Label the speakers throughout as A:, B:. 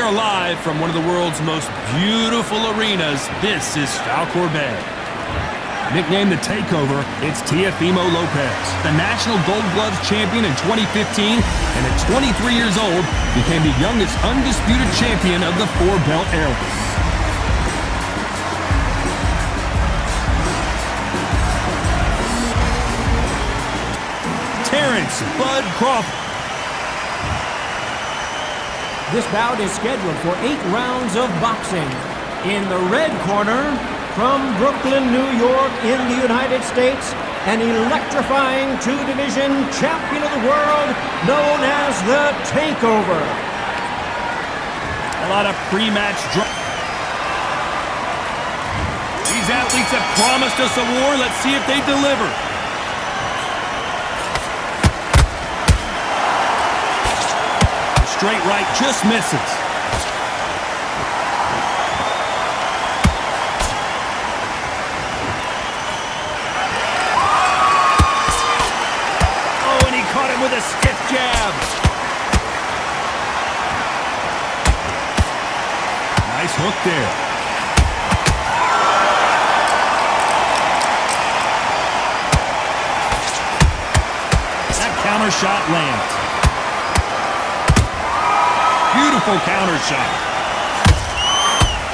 A: are live from one of the world's most beautiful arenas. This is Falcor Bay. Nicknamed the Takeover, it's Teofimo López, the National Gold Gloves champion in 2015, and at 23 years old, became the youngest undisputed champion of the four-belt era. Bud Crawford.
B: This bout is scheduled for 8 rounds of boxing. In the red corner, from Brooklyn, New York, in the United States, an electrifying two-division champion of the world known as the Takeover.
A: A lot of pre-match drama. These athletes have promised us a war. Let's see if they deliver. Straight right just misses. Oh, and he caught him with a stiff jab. Nice hook there. That counter shot lands. Beautiful counter shot.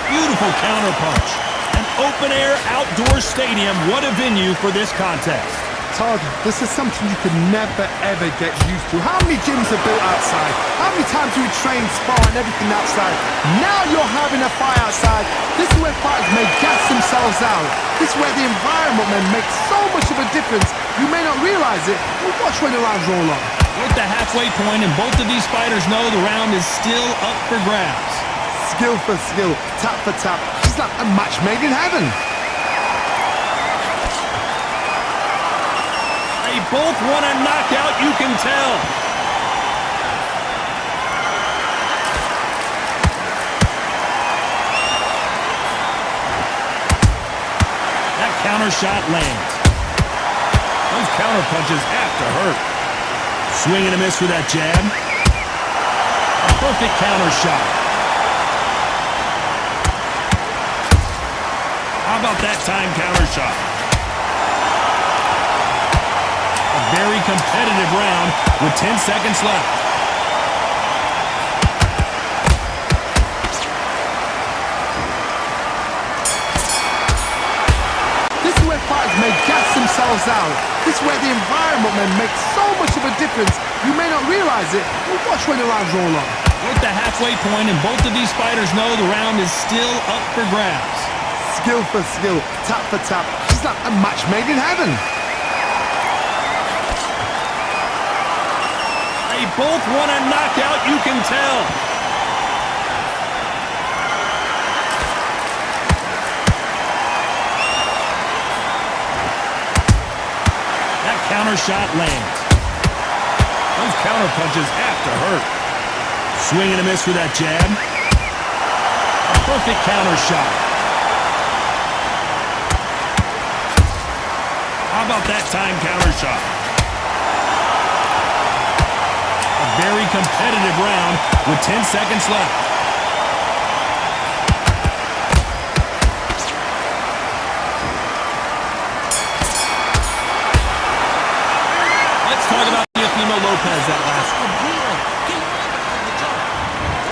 A: Beautiful counter punch. An open-air outdoor stadium. What a venue for this contest.
C: Todd, this is something you could never, ever get used to. How many gyms are built outside? How many times do we train, spar, and everything outside? Now you're having a fight outside. This is where fighters may gas themselves out. This is where the environment may make so much of a difference. You may not realize it, but watch when the rounds roll on.
A: We're at the halfway point, and both of these fighters know the round is still up for grabs.
C: Skill for skill, tap for tap. It's like a match made in heaven.
A: They both want a knockout, you can tell. That counter shot lands. Those counter punches have to hurt. Swing and a miss with that jab. A perfect counter shot. How about that time counter shot? A very competitive round with 10 seconds left.
C: This is where fighters may gas themselves out. This is where the environment may make so much of a difference. You may not realize it, but watch when the rounds roll on.
A: We're at the halfway point, and both of these fighters know the round is still up for grabs.
C: Skill for skill, tap for tap. It's like a match made in heaven.
A: They both want a knockout, you can tell. That counter shot lands. Those counter punches have to hurt. Swing and a miss with that jab. A perfect counter shot. How about that time counter shot? A very competitive round with 10 seconds left. Let's talk about Teofimo López that last one.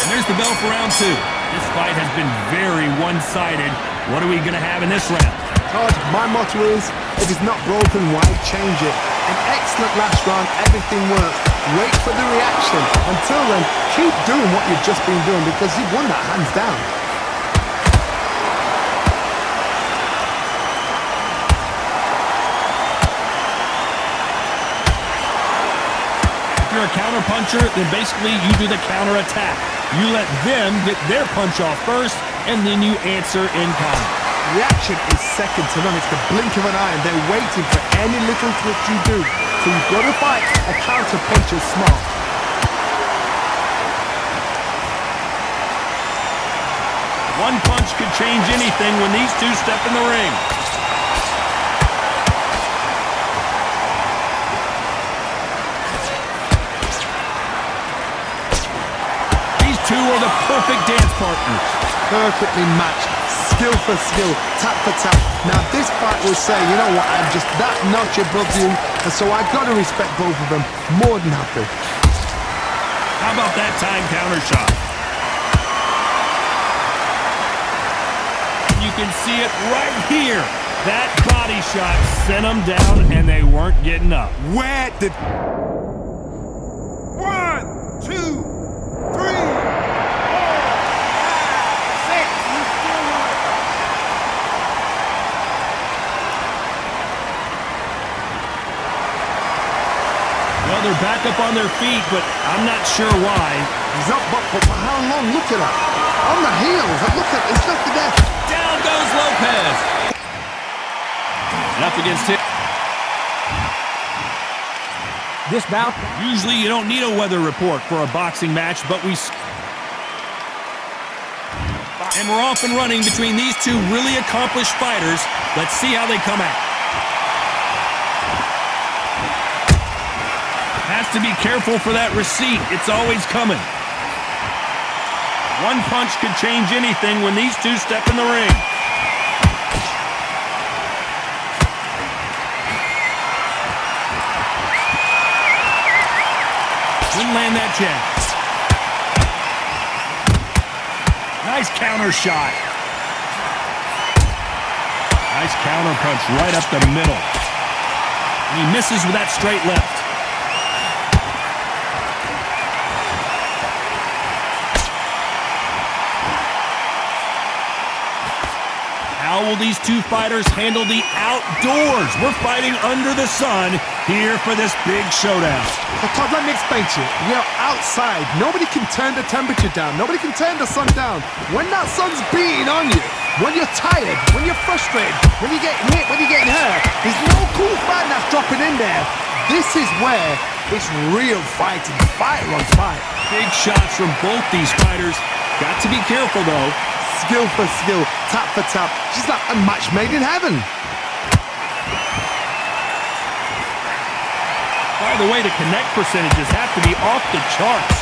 A: And there's the bell for round 2. This fight has been very one-sided. What are we going to have in this round?
C: Todd, my motto is, if it's not broken, why change it? An excellent last round, everything works. Wait for the reaction. Until then, keep doing what you've just been doing because you've won that hands down.
A: If you're a counter puncher, then basically you do the counter attack. You let them get their punch off first, and then you answer in kind.
C: Reaction is second to none. It's the blink of an eye, and they're waiting for any little twitch you do. So you've got to fight a counter puncher smart.
A: One punch could change anything when these two step in the ring. These two are the perfect dance partners.
C: Perfectly matched, skill for skill, tap for tap. Now this fight will say, you know what, I'm just that notch above you, and so I've got to respect both of them. More than happy.
A: How about that time counter shot? You can see it right here. That body shot sent them down, and they weren't getting up.
C: Where did...
D: 1, 2, 3, 4, 5, 6. You still want it.
A: Well, they're back up on their feet, but I'm not sure why.
C: He's up, but for how long? Look at that. On the heels. Look at it's not to death.
A: Down goes López. And up against him.
B: This bout.
A: Usually you don't need a weather report for a boxing match, but and we're off and running between these two really accomplished fighters. Let's see how they come out. Has to be careful for that receipt. It's always coming. One punch could change anything when these two step in the ring. Didn't land that jab. Nice counter shot. Nice counter punch right up the middle. And he misses with that straight left. How will these two fighters handle the outdoors? We're fighting under the sun here for this big showdown.
C: Well, Todd, let me explain to you. You're outside. Nobody can turn the temperature down. Nobody can turn the sun down. When that sun's beating on you, when you're tired, when you're frustrated, when you're getting hit, when you're getting hurt, there's no cool fan that's dropping in there. This is where it's real fighting. Fighter on fight.
A: Big shots from both these fighters. Got to be careful, though.
C: Skill for skill, tap for tap. Just like a match made in heaven.
A: By the way, the connect percentages have to be off the charts.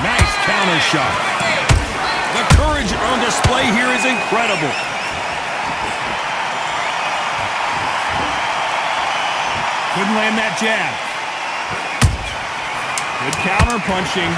A: Nice counter shot. The courage on display here is incredible. Couldn't land that jab. Good counter punching.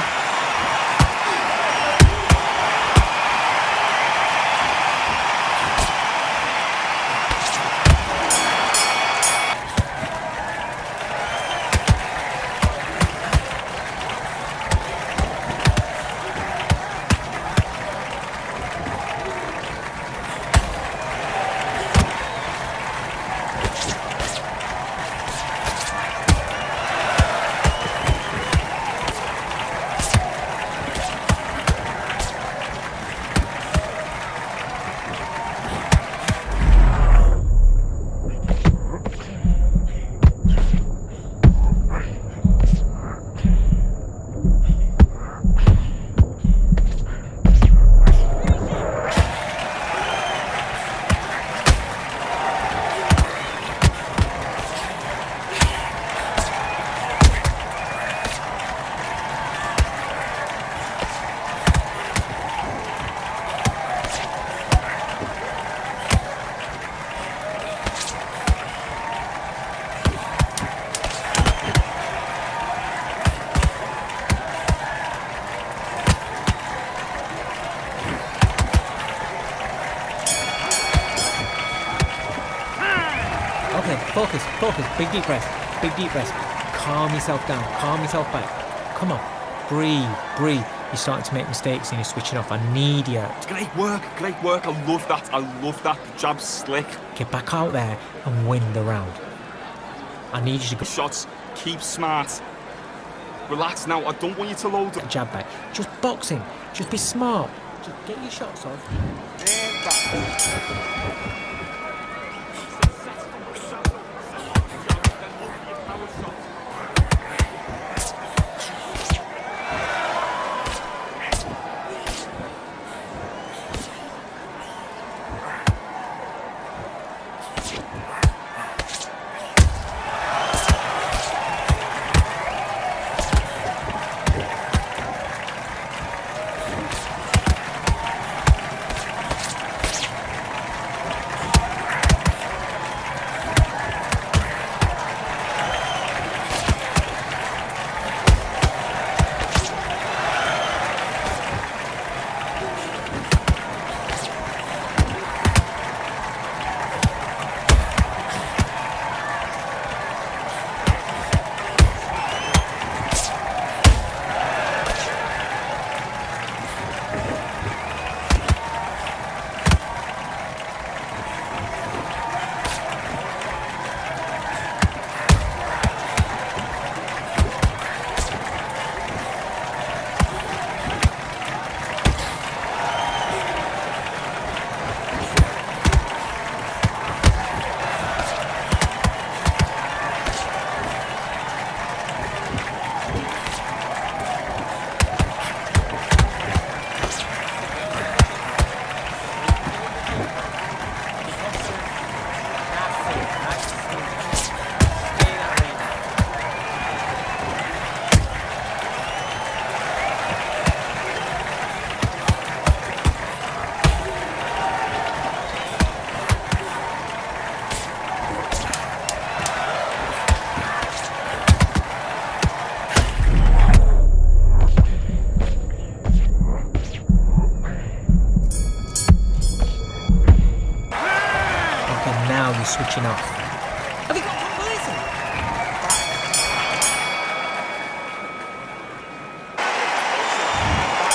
B: Okay, focus, big deep breath, calm yourself down, calm yourself back, come on, breathe, you're starting to make mistakes and you're switching off, I need you.
D: Great work, I love that, the jab's slick.
B: Get back out there and win the round. I need you to go.
D: Shots, keep smart. Relax now, I don't want you to load up.
B: Jab back, just boxing, just be smart, just get your shots off.
D: And back.
B: switching off. Have you got listen?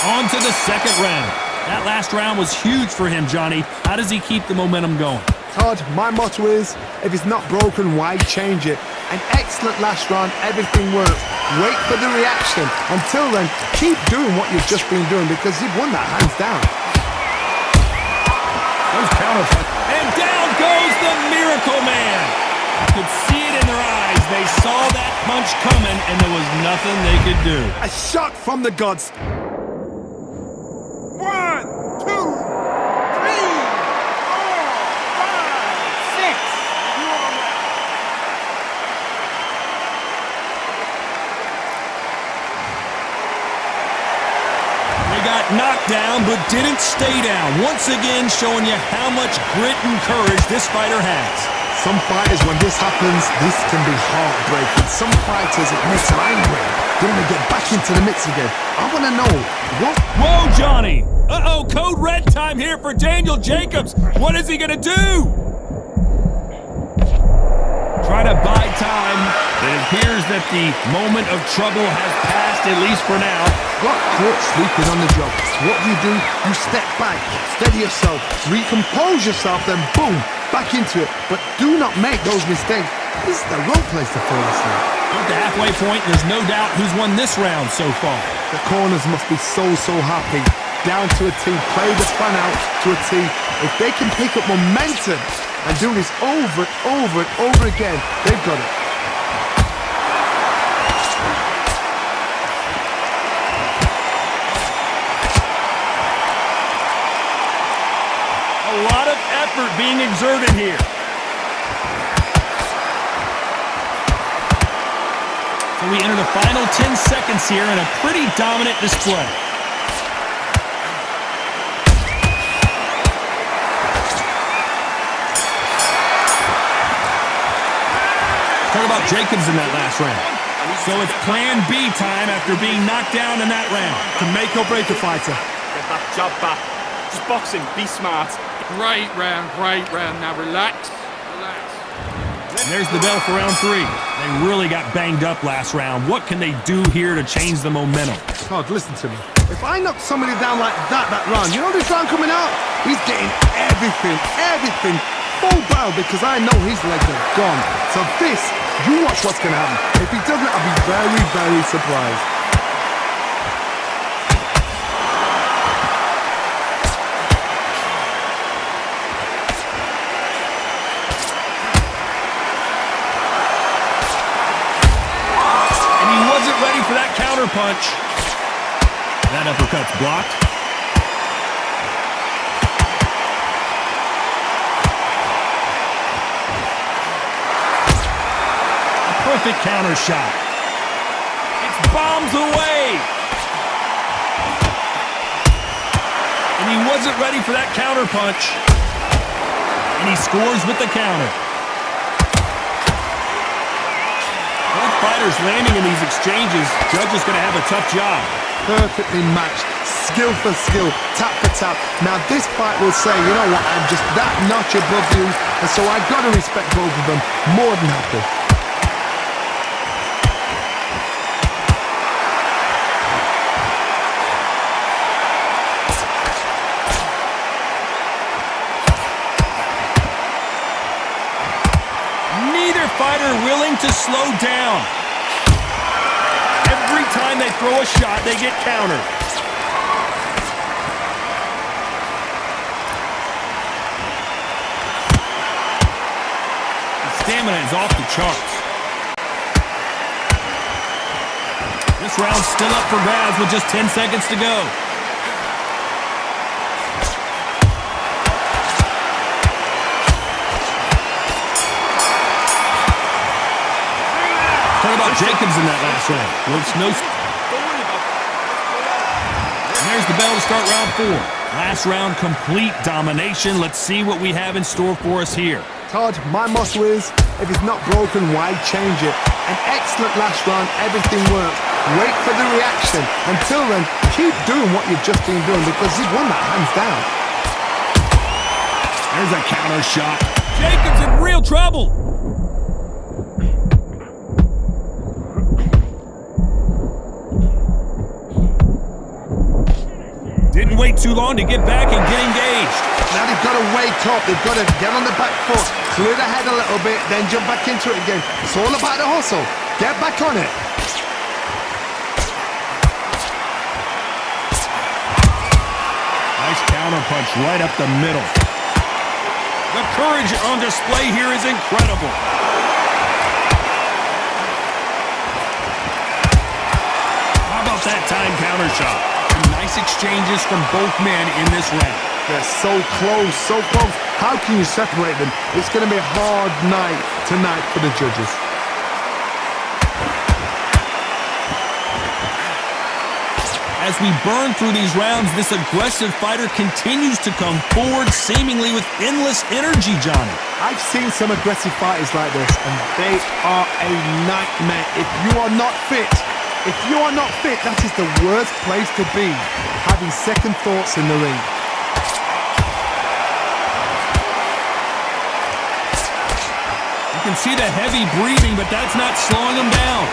A: On to the second round. That last round was huge for him, Johnny. How does he keep the momentum going?
C: Todd, my motto is, if it's not broken, why change it? An excellent last round, everything works. Wait for the reaction. Until then, keep doing what you've just been doing because you've won that hands down.
A: Those counter. And down goes the Miracle Man. You could see it in their eyes. They saw that punch coming and there was nothing they could do.
C: A shot from the gods.
E: 1, 2, 3, 4, 5, 6.
A: They got knocked down but didn't stay down. Once again showing you how much grit and courage this fighter has.
C: Some fighters, when this happens, this can be heartbreaking. Some fighters, it makes them angry. They want to get back into the mix again. I want to know, what?
A: Whoa, Johnny! Uh-oh, code red time here for Daniel Jacobs. What is he going to do? Try to buy time. It appears that the moment of trouble has passed, at least for now.
C: Got caught sleeping on the job. What do? You step back, steady yourself, recompose yourself, then boom, back into it. But do not make those mistakes. This is the wrong place to fall asleep.
A: At the halfway point, there's no doubt who's won this round so far.
C: The corners must be so happy. Down to a T, play the fun out to a T. If they can pick up momentum and do this over and over and over again, they've got it.
A: A lot of effort being exerted here. So we enter the final 10 seconds here in a pretty dominant display. Talk about Jacobs in that last round. So it's plan B time after being knocked down in that round.
C: To make or break a fighter.
D: Get that jab back. Just boxing, be smart.
E: Great round, great round. Now relax, relax.
A: And there's the bell for round 3. They really got banged up last round. What can they do here to change the momentum?
C: Todd, listen to me. If I knock somebody down like that round, you know this round coming out? He's getting everything full barrel because I know his legs are gone. So this, you watch what's going to happen. If he doesn't, I'll be very surprised.
A: Ready for that counter punch. That uppercut's blocked. A perfect counter shot. It's bombs away. And he wasn't ready for that counter punch. And he scores with the counter. Fighters landing in these exchanges, Judge is going to have a tough job.
C: Perfectly matched, skill for skill, tap for tap. Now this fight will say, you know what, I'm just that notch above you, and so I've got to respect both of them more than happy.
A: Fighter willing to slow down. Every time they throw a shot, they get countered. The stamina is off the charts. This round's still up for grabs with just 10 seconds to go. Talk about Jacobs in that last round. And there's the bell to start round 4. Last round, complete domination. Let's see what we have in store for us here.
C: Todd, my motto is, if it's not broken, why change it? An excellent last round, everything works. Wait for the reaction. Until then, keep doing what you've just been doing because you've won that hands down.
A: There's a counter shot. Jacob's in real trouble. Didn't wait too long to get back and get engaged.
C: Now they've got to wake up. They've got to get on the back foot, clear the head a little bit, then jump back into it again. It's all about the hustle. Get back on it.
A: Nice counter punch right up the middle. The courage on display here is incredible. How about that time counter shot? Some nice exchanges from both men in this round.
C: They're so close, so close. How can you separate them? It's going to be a hard night tonight for the judges.
A: As we burn through these rounds, this aggressive fighter continues to come forward, seemingly with endless energy, Johnny.
C: I've seen some aggressive fighters like this, and they are a nightmare. If you are not fit, that is the worst place to be, having second thoughts in the ring.
A: You can see the heavy breathing, but that's not slowing him down.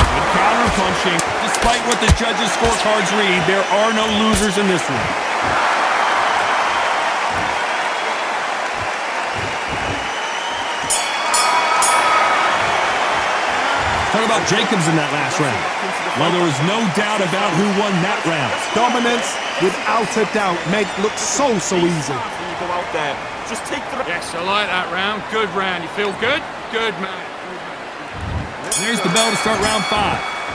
A: Good counter punching. Despite what the judges' scorecards read, there are no losers in this one. Talk about Jacobs in that last round. Well, there was no doubt about who won that round.
C: Dominance, without a doubt, made it look so easy.
D: You go out there, just take the...
E: Yes, I like that round. Good round. You feel good? Good, man.
A: There's the bell to start round 5.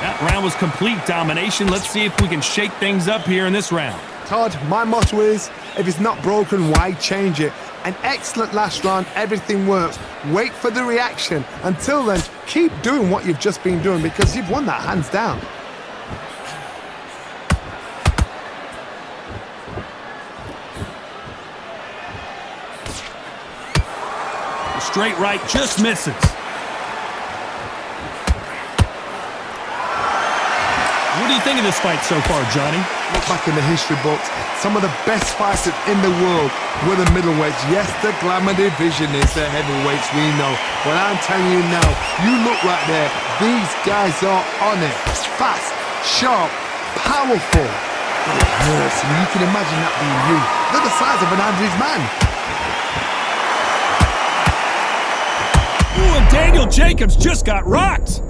A: That round was complete domination. Let's see if we can shake things up here in this round.
C: Todd, my motto is, if it's not broken, why change it? An excellent last round, everything works. Wait for the reaction. Until then, keep doing what you've just been doing because you've won that hands down.
A: The straight right just misses. What do you think of this fight so far, Johnny?
C: Look back in the history books. Some of the best fighters in the world were the middleweights. Yes, the glamour division is the heavyweights, we know. But I'm telling you now, you look right there, these guys are on it. Fast, sharp, powerful. But it hurts, and you can imagine that being you. They're the size of an average man.
A: Ooh, and Daniel Jacobs just got rocked.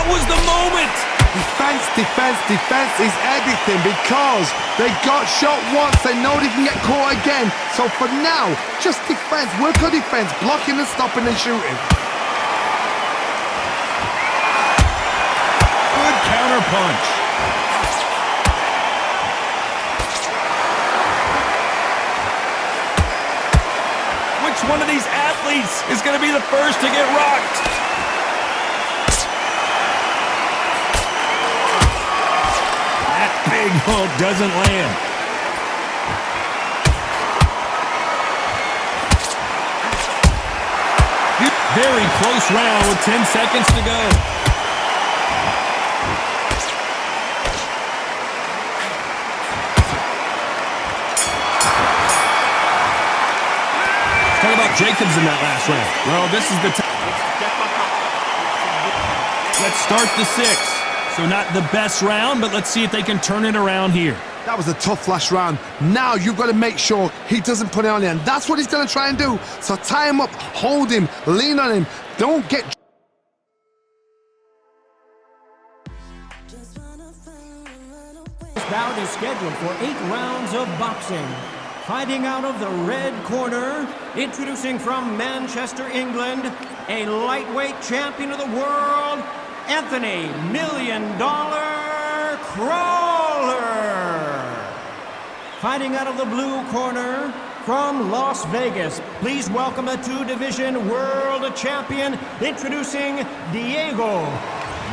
A: Was the moment. Defense is everything because they got shot once, they know they can get caught again. So for now, just defense, work on defense, blocking and stopping and shooting. Good counter punch. Which one of these athletes is going to be the first to get rocked? Big hook doesn't land. Very close round with 10 seconds to go. Talk about Jacobs in that last round. Well, this is the time. Let's start the 6th. So not the best round, but let's see if they can turn it around here.
C: That was a tough last round. Now you've got to make sure he doesn't put it on you, and that's what he's going to try and do. So tie him up, hold him, lean on him. Don't get...
B: This bout is scheduled for 8 rounds of boxing. Fighting out of the red corner, introducing from Manchester, England, a lightweight champion of the world, Anthony $1 Million Crawler. Fighting out of the blue corner from Las Vegas, please welcome the 2-division world champion, introducing Diego.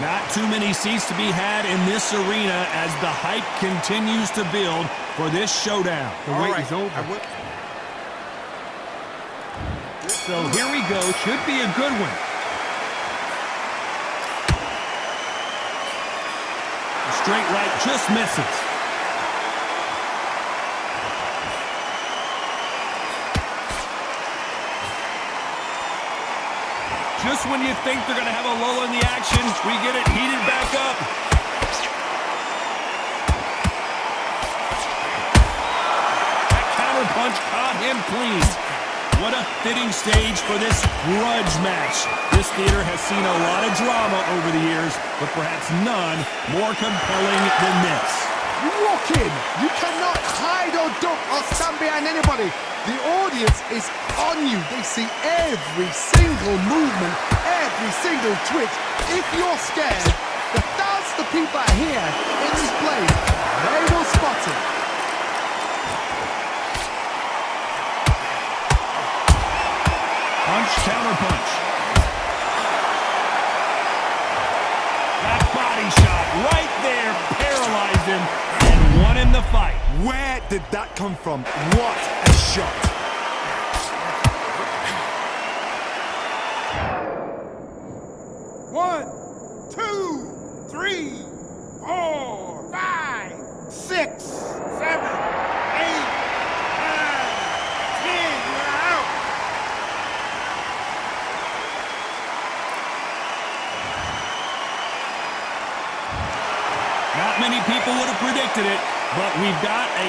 A: Not too many seats to be had in this arena as the hype continues to build for this showdown.
C: The wait is over.
A: So here we go. Should be a good one. The straight right just misses. Just when you think they're going to have a lull in the action, we get it heated back up. That counterpunch caught him clean. What a fitting stage for this grudge match. This theater has seen a lot of drama over the years, but perhaps none more compelling than this.
C: You walk in, you cannot hide or duck or stand behind anybody. The audience is on you. They see every single movement, every single twitch. If you're scared, the thousands of people are here in this place, they will spot it.
A: Punch, counter punch. That body shot right there paralyzed him and won him the fight.
C: Where did that come from? What a shot.
E: One, two, three, 4, 5, 6, 7, 8, 9, 10. You're out.
A: Not many people would have predicted it, but we've got a